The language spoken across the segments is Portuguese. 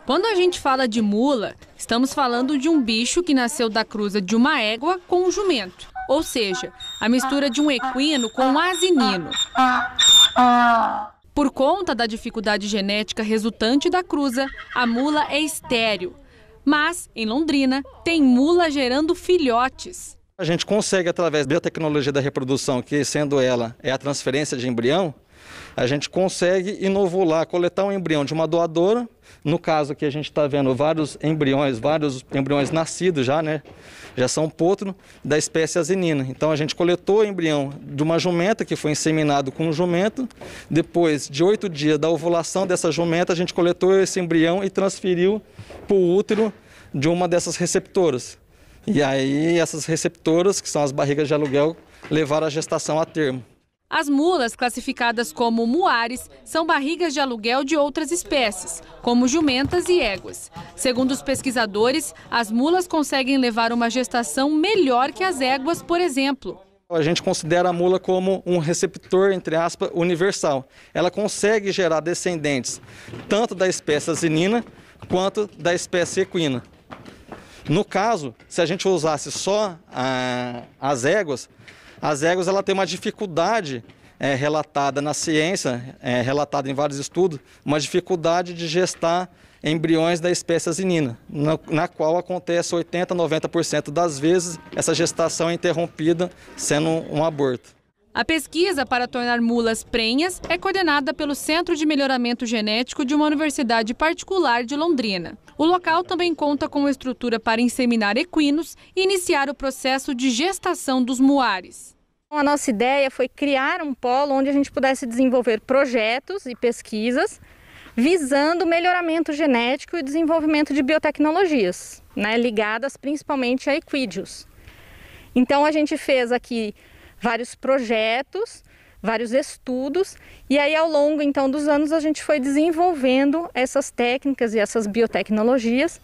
Quando a gente fala de mula, estamos falando de um bicho que nasceu da cruza de uma égua com um jumento. Ou seja, a mistura de um equino com um asinino. Por conta da dificuldade genética resultante da cruza, a mula é estéril. Mas, em Londrina, tem mula gerando filhotes. A gente consegue, através da biotecnologia da reprodução, que sendo ela é a transferência de embrião, a gente consegue inovular, coletar um embrião de uma doadora. No caso aqui a gente está vendo vários embriões nascidos já, né? Já são potro da espécie asinina. Então a gente coletou o embrião de uma jumenta que foi inseminado com um jumento. Depois de 8 dias da ovulação dessa jumenta, a gente coletou esse embrião e transferiu para o útero de uma dessas receptoras. E aí essas receptoras, que são as barrigas de aluguel, levaram a gestação a termo. As mulas, classificadas como muares, são barrigas de aluguel de outras espécies, como jumentas e éguas. Segundo os pesquisadores, as mulas conseguem levar uma gestação melhor que as éguas, por exemplo. A gente considera a mula como um receptor, entre aspas, universal. Ela consegue gerar descendentes tanto da espécie asinina quanto da espécie equina. No caso, se a gente usasse só as éguas ela tem uma dificuldade relatada na ciência, relatada em vários estudos, uma dificuldade de gestar embriões da espécie asinina, na qual acontece 80% a 90% das vezes essa gestação é interrompida sendo um aborto. A pesquisa para tornar mulas prenhas é coordenada pelo Centro de Melhoramento Genético de uma universidade particular de Londrina. O local também conta com estrutura para inseminar equinos e iniciar o processo de gestação dos muares. A nossa ideia foi criar um polo onde a gente pudesse desenvolver projetos e pesquisas visando o melhoramento genético e desenvolvimento de biotecnologias, ligadas principalmente a equídeos. Então a gente fez aqui vários projetos, vários estudos, e aí ao longo então dos anos a gente foi desenvolvendo essas técnicas e essas biotecnologias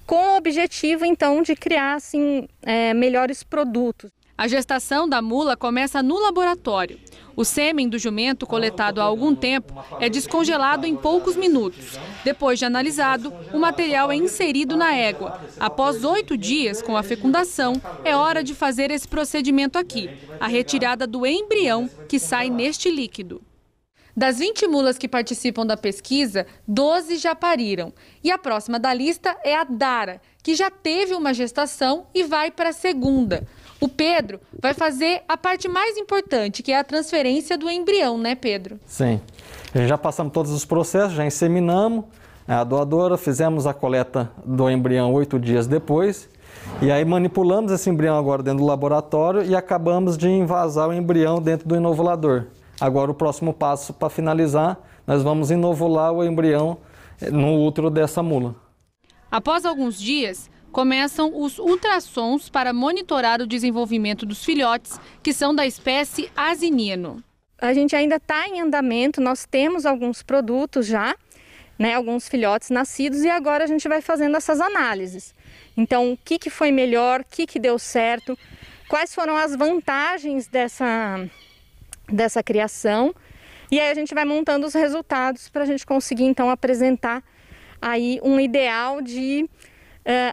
com o objetivo então de criar assim, melhores produtos. A gestação da mula começa no laboratório. O sêmen do jumento, coletado há algum tempo, é descongelado em poucos minutos. Depois de analisado, o material é inserido na égua. Após 8 dias, com a fecundação, é hora de fazer esse procedimento aqui, a retirada do embrião que sai neste líquido. Das 20 mulas que participam da pesquisa, 12 já pariram. E a próxima da lista é a Dara, que já teve uma gestação e vai para a segunda. O Pedro vai fazer a parte mais importante, que é a transferência do embrião, né, Pedro? Sim. Já passamos todos os processos, já inseminamos a doadora, fizemos a coleta do embrião 8 dias depois. E aí manipulamos esse embrião agora dentro do laboratório e acabamos de envasar o embrião dentro do inovulador. Agora o próximo passo para finalizar, nós vamos inovular o embrião no útero dessa mula. Após alguns dias, começam os ultrassons para monitorar o desenvolvimento dos filhotes, que são da espécie asinino. A gente ainda está em andamento, nós temos alguns produtos já, alguns filhotes nascidos, e agora a gente vai fazendo essas análises. Então, o que foi melhor, o que deu certo, quais foram as vantagens dessa criação, e aí a gente vai montando os resultados para a gente conseguir então apresentar aí um ideal de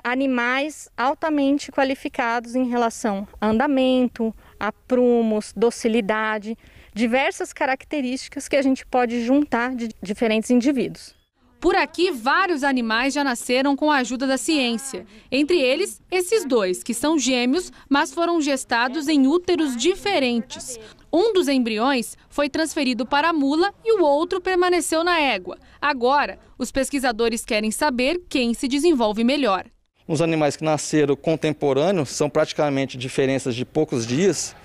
animais altamente qualificados em relação a andamento, a prumos, docilidade, diversas características que a gente pode juntar de diferentes indivíduos. Por aqui, vários animais já nasceram com a ajuda da ciência. Entre eles, esses dois, que são gêmeos, mas foram gestados em úteros diferentes. Um dos embriões foi transferido para a mula e o outro permaneceu na égua. Agora, os pesquisadores querem saber quem se desenvolve melhor. Os animais que nasceram contemporâneos são praticamente diferenças de poucos dias.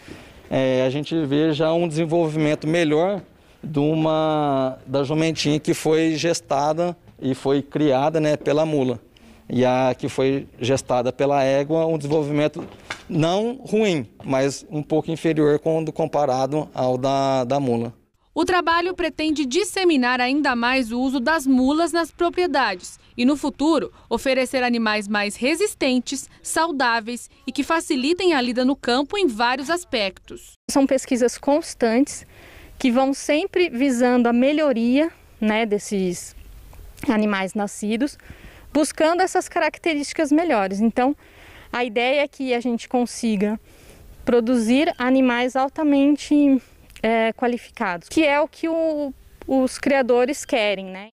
A gente vê já um desenvolvimento melhor da jumentinha que foi gestada e foi criada pela mula. E a que foi gestada pela égua, um desenvolvimento não ruim, mas um pouco inferior quando comparado ao da mula. O trabalho pretende disseminar ainda mais o uso das mulas nas propriedades e, no futuro, oferecer animais mais resistentes, saudáveis e que facilitem a lida no campo em vários aspectos. São pesquisas constantes que vão sempre visando a melhoria desses animais nascidos, buscando essas características melhores. Então, a ideia é que a gente consiga produzir animais altamente qualificados, que é o que os criadores querem, né?